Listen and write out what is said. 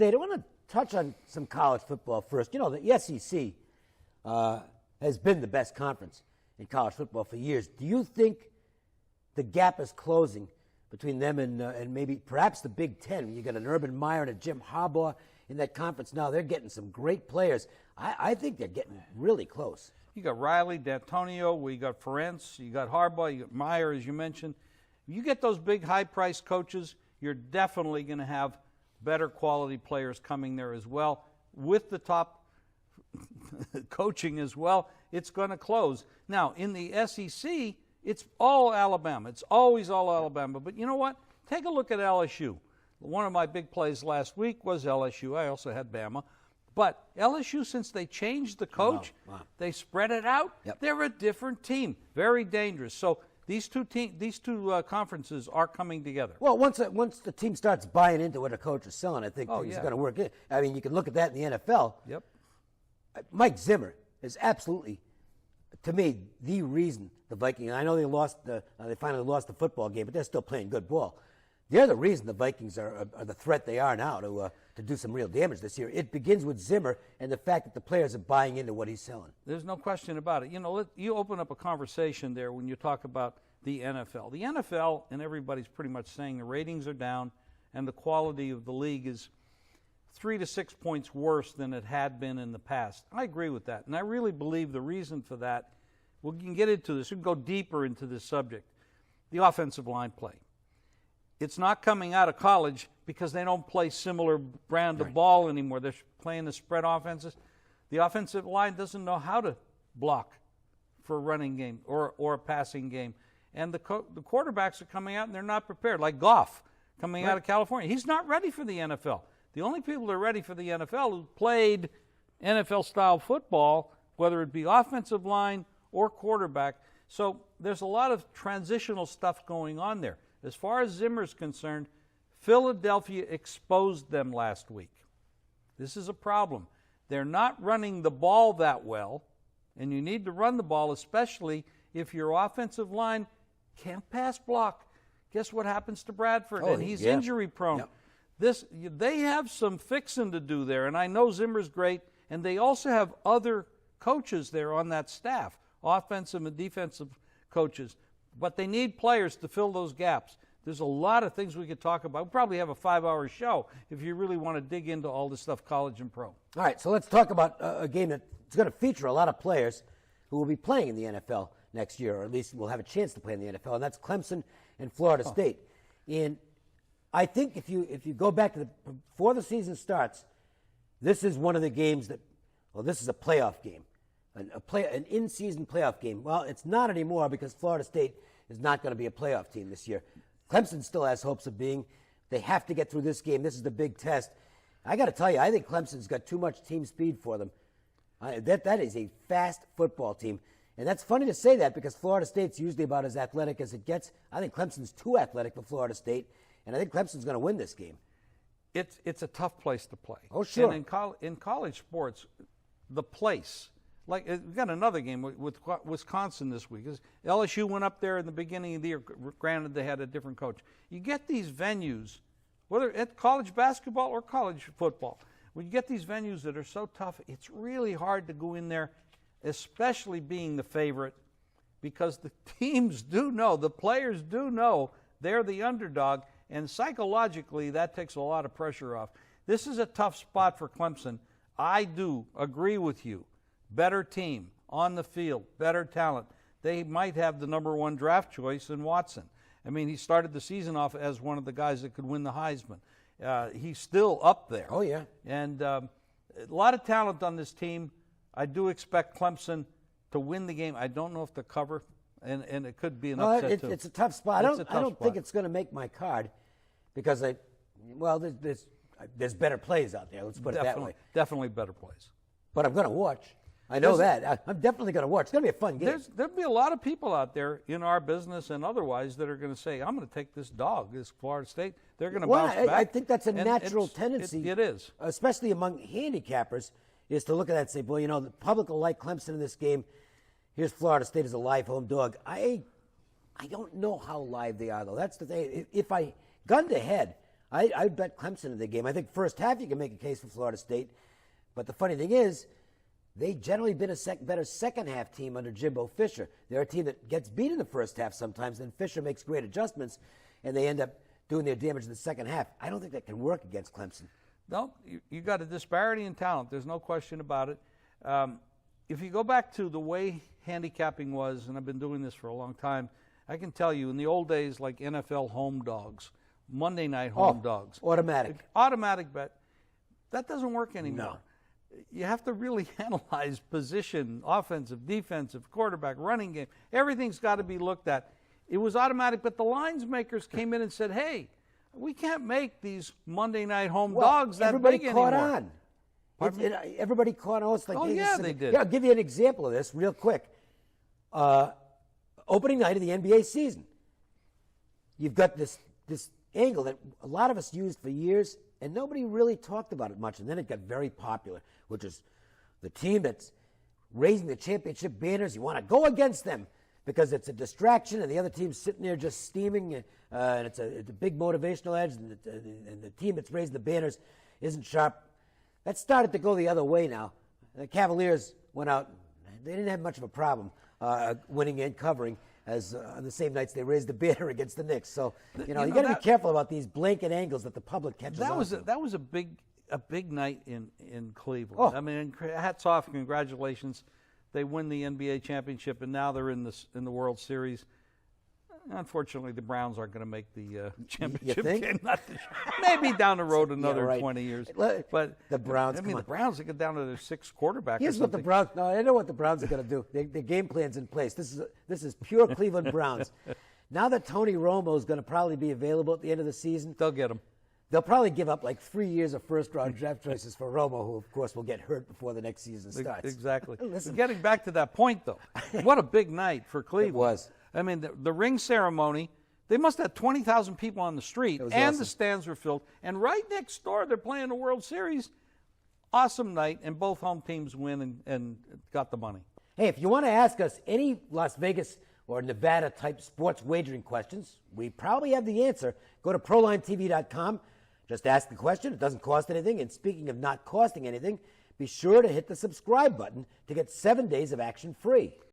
State. I want to touch on some college football first. You know, the SEC has been the best conference in college football for years. Do you think the gap is closing between them and maybe perhaps the Big Ten? You got an Urban Meyer and a Jim Harbaugh in that conference now. They're getting some great players. I think they're getting really close. You got Riley, D'Antonio, we got Ferentz, you got Harbaugh, you got Meyer, as you mentioned. You get those big, high-priced coaches, you're definitely going to have better quality players coming there as well. With the top coaching as well, it's going to close. Now, in the SEC, it's all Alabama. It's always all Alabama. But you know what? Take a look at LSU. One of my big plays last week was LSU. I also had Bama. But LSU, since they changed the coach, they spread it out. Yep. They're a different team, very dangerous. So these two conferences are coming together. Well, once the team starts buying into what a coach is selling, I think things are going to work. I mean, you can look at that in the NFL. Yep. Mike Zimmer is absolutely, to me, the reason the Vikings. I know they finally lost the football game, but they're still playing good ball. They're the reason the Vikings are the threat they are now to do some real damage this year. It begins with Zimmer and the fact that the players are buying into what he's selling. There's no question about it. You know, you open up a conversation there when you talk about the NFL. The NFL, and everybody's pretty much saying the ratings are down and the quality of the league is 3 to 6 points worse than it had been in the past. I agree with that, and I really believe the reason for that, we can get into this, we can go deeper into this subject, the offensive line play. It's not coming out of college because they don't play similar brand of ball anymore. They're playing the spread offenses. The offensive line doesn't know how to block for a running game or a passing game. And the quarterbacks are coming out and they're not prepared, like Goff coming out of California. He's not ready for the NFL. The only people that are ready for the NFL who played NFL-style football, whether it be offensive line or quarterback. So there's a lot of transitional stuff going on there. As far as Zimmer's concerned, Philadelphia exposed them last week. This is a problem. They're not running the ball that well, and you need to run the ball, especially if your offensive line can't pass block. Guess what happens to Bradford? And he's injury prone. Yep. They have some fixing to do there, and I know Zimmer's great, and they also have other coaches there on that staff, offensive and defensive coaches. But they need players to fill those gaps. There's a lot of things we could talk about. We'll probably have a 5-hour show if you really want to dig into all this stuff, college and pro. All right, so let's talk about a game that's going to feature a lot of players who will be playing in the NFL next year, or at least will have a chance to play in the NFL, and that's Clemson and Florida State. And I think if you go back to before the season starts, this is one of the games this is a playoff game. An in-season playoff game. Well, it's not anymore because Florida State is not going to be a playoff team this year. Clemson still has hopes of being. They have to get through this game. This is the big test. I got to tell you, I think Clemson's got too much team speed for them. That is a fast football team. And that's funny to say that because Florida State's usually about as athletic as it gets. I think Clemson's too athletic for Florida State, and I think Clemson's going to win this game. It's a tough place to play. Oh, sure. And in college sports, the place. Like, we've got another game with Wisconsin this week. LSU went up there in the beginning of the year. Granted, they had a different coach. You get these venues, whether at college basketball or college football, when you get these venues that are so tough, it's really hard to go in there, especially being the favorite, because the teams do know, the players do know they're the underdog, and psychologically that takes a lot of pressure off. This is a tough spot for Clemson. I do agree with you. Better team on the field, better talent. They might have the number 1 draft choice in Watson. I mean, he started the season off as one of the guys that could win the Heisman. He's still up there. Oh, yeah. And a lot of talent on this team. I do expect Clemson to win the game. I don't know if to cover, and it could be an upset, too. It's a tough spot. I don't think it's going to make my card because, there's better plays out there. Let's put it that way. Definitely better plays. But I'm going to watch. I know that. I'm definitely going to watch. It's going to be a fun game. There'll be a lot of people out there in our business and otherwise that are going to say, I'm going to take this dog, this Florida State. They're going to bounce back. I think that's a natural tendency. It is. Especially among handicappers, is to look at that and say, well, the public will like Clemson in this game. Here's Florida State as a live home dog. I don't know how live they are, though. That's the thing. If I, gun to head, I bet Clemson in the game. I think first half you can make a case for Florida State. But the funny thing is, they generally been a better second half team under Jimbo Fisher. They're a team that gets beat in the first half sometimes, then Fisher makes great adjustments, and they end up doing their damage in the second half. I don't think that can work against Clemson. No, you got a disparity in talent. There's no question about it. If you go back to the way handicapping was, and I've been doing this for a long time, I can tell you in the old days, like NFL home dogs, Monday night home dogs. Automatic bet. That doesn't work anymore. No. You have to really analyze position, offensive, defensive, quarterback, running game. Everything's got to be looked at. It was automatic, but the lines makers came in and said, hey, we can't make these Monday night home dogs that big anymore. Everybody caught on. Like, they did. Yeah, I'll give you an example of this real quick. Opening night of the NBA season. You've got this angle that a lot of us used for years, and nobody really talked about it much. And then it got very popular, which is the team that's raising the championship banners. You want to go against them because it's a distraction, and the other team's sitting there just steaming, and it's a big motivational edge, and the team that's raising the banners isn't sharp. That started to go the other way now. The Cavaliers went out. They didn't have much of a problem winning and covering as on the same nights they raised the banner against the Knicks. So, you got to be careful about these blanket angles that the public catches on to. That was a big night in Cleveland. Oh. I mean, hats off, congratulations. They win the NBA championship, and now they're in the World Series. Unfortunately, the Browns aren't going to make the championship game. Not this year. Maybe down the road another 20 years. But the Browns. I mean, the Browns they get down to their sixth quarterback. Here's what the Browns. No, I know what the Browns are going to do. Their game plan's in place. This is pure Cleveland Browns. Now that Tony Romo is going to probably be available at the end of the season, they'll get him. They'll probably give up like 3 years of first-round draft choices for Romo, who, of course, will get hurt before the next season starts. Exactly. Listen. Getting back to that point, though, what a big night for Cleveland. It was. I mean, the ring ceremony, they must have 20,000 people on the street, and awesome. The stands were filled. And right next door, they're playing the World Series. Awesome night, and both home teams win and got the money. Hey, if you want to ask us any Las Vegas or Nevada-type sports wagering questions, we probably have the answer. Go to ProlineTV.com. Just ask the question. It doesn't cost anything. And speaking of not costing anything, be sure to hit the subscribe button to get 7 days of action free.